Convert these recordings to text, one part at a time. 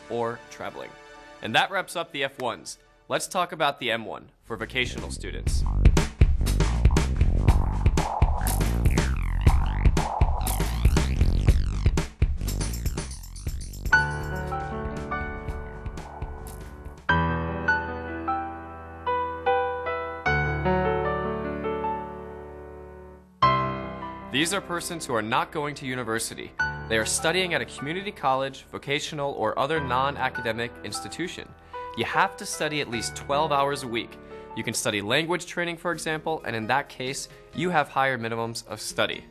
or traveling. And that wraps up the F1s. Let's talk about the M1 for vocational students. These are persons who are not going to university. They are studying at a community college, vocational, or other non-academic institution. You have to study at least 12 hours a week. You can study language training, for example, and in that case, you have higher minimums of study.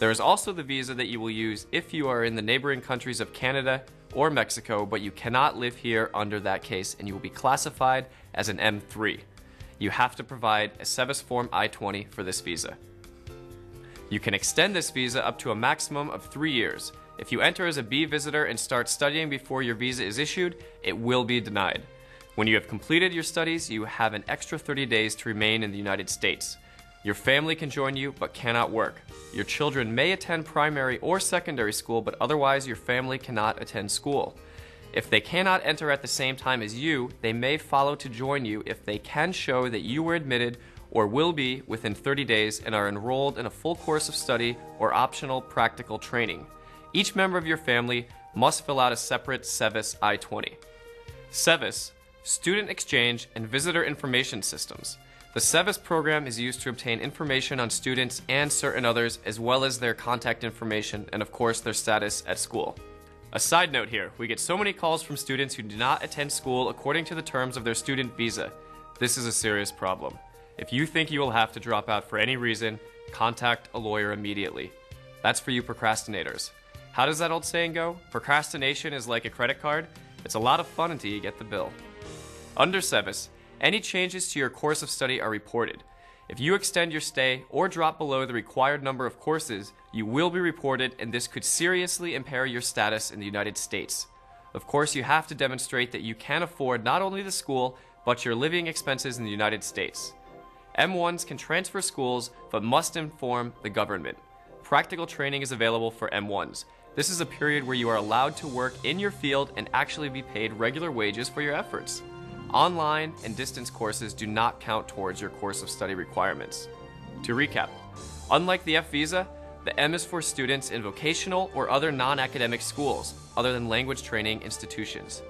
There is also the visa that you will use if you are in the neighboring countries of Canada or Mexico, but you cannot live here under that case, and you will be classified as an M3. You have to provide a SEVIS Form I-20 for this visa. You can extend this visa up to a maximum of 3 years. If you enter as a B visitor and start studying before your visa is issued, it will be denied. When you have completed your studies, you have an extra 30 days to remain in the United States. Your family can join you but cannot work. Your children may attend primary or secondary school, but otherwise your family cannot attend school. If they cannot enter at the same time as you, they may follow to join you if they can show that you were admitted or will be within 30 days and are enrolled in a full course of study or optional practical training. Each member of your family must fill out a separate SEVIS I-20. SEVIS, Student Exchange and Visitor Information Systems. The SEVIS program is used to obtain information on students and certain others, as well as their contact information and of course their status at school. A side note here, we get so many calls from students who do not attend school according to the terms of their student visa. This is a serious problem. If you think you will have to drop out for any reason, contact a lawyer immediately. That's for you procrastinators. How does that old saying go? Procrastination is like a credit card. It's a lot of fun until you get the bill. Under SEVIS, any changes to your course of study are reported. If you extend your stay or drop below the required number of courses, you will be reported, and this could seriously impair your status in the United States. Of course, you have to demonstrate that you can afford not only the school, but your living expenses in the United States. M1s can transfer schools, but must inform the government. Practical training is available for M1s. This is a period where you are allowed to work in your field and actually be paid regular wages for your efforts. Online and distance courses do not count towards your course of study requirements. To recap, unlike the F visa, the M is for students in vocational or other non-academic schools, other than language training institutions.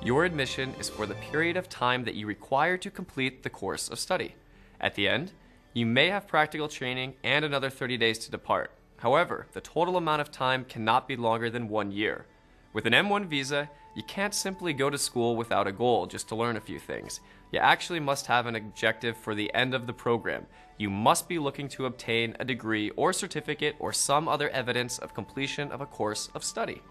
Your admission is for the period of time that you require to complete the course of study. At the end, you may have practical training and another 30 days to depart. However, the total amount of time cannot be longer than 1 year. With an M1 visa, you can't simply go to school without a goal just to learn a few things. You actually must have an objective for the end of the program. You must be looking to obtain a degree or certificate or some other evidence of completion of a course of study.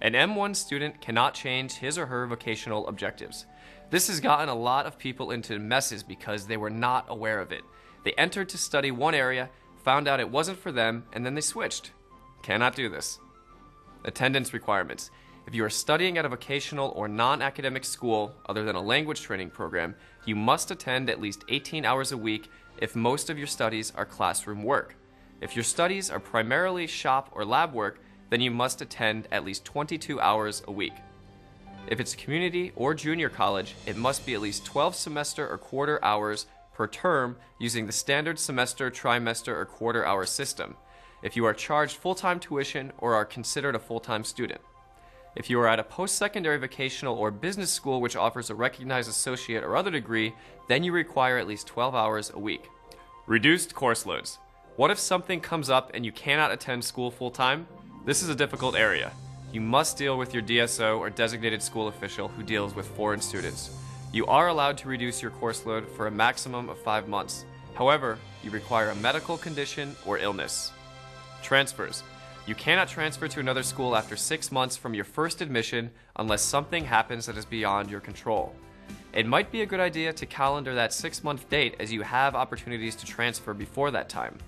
An M1 student cannot change his or her vocational objectives. This has gotten a lot of people into messes because they were not aware of it. They entered to study one area, found out it wasn't for them, and then they switched. Cannot do this. Attendance requirements. If you are studying at a vocational or non-academic school other than a language training program, you must attend at least 18 hours a week if most of your studies are classroom work. If your studies are primarily shop or lab work, then you must attend at least 22 hours a week. If it's community or junior college, it must be at least 12 semester or quarter hours per term using the standard semester, trimester, or quarter hour system. If you are charged full-time tuition or are considered a full-time student. If you are at a post-secondary vocational or business school which offers a recognized associate or other degree, then you require at least 12 hours a week. Reduced course loads. What if something comes up and you cannot attend school full-time? This is a difficult area. You must deal with your DSO or designated school official who deals with foreign students. You are allowed to reduce your course load for a maximum of 5 months. However, you require a medical condition or illness. Transfers. You cannot transfer to another school after 6 months from your first admission unless something happens that is beyond your control. It might be a good idea to calendar that 6-month date as you have opportunities to transfer before that time.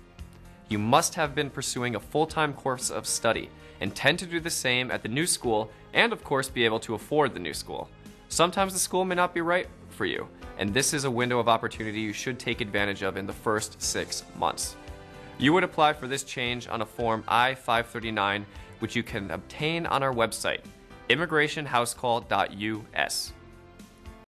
You must have been pursuing a full-time course of study, intend to do the same at the new school, and of course be able to afford the new school. Sometimes the school may not be right for you, and this is a window of opportunity you should take advantage of in the first 6 months. You would apply for this change on a Form I-539, which you can obtain on our website. immigrationhousecall.us.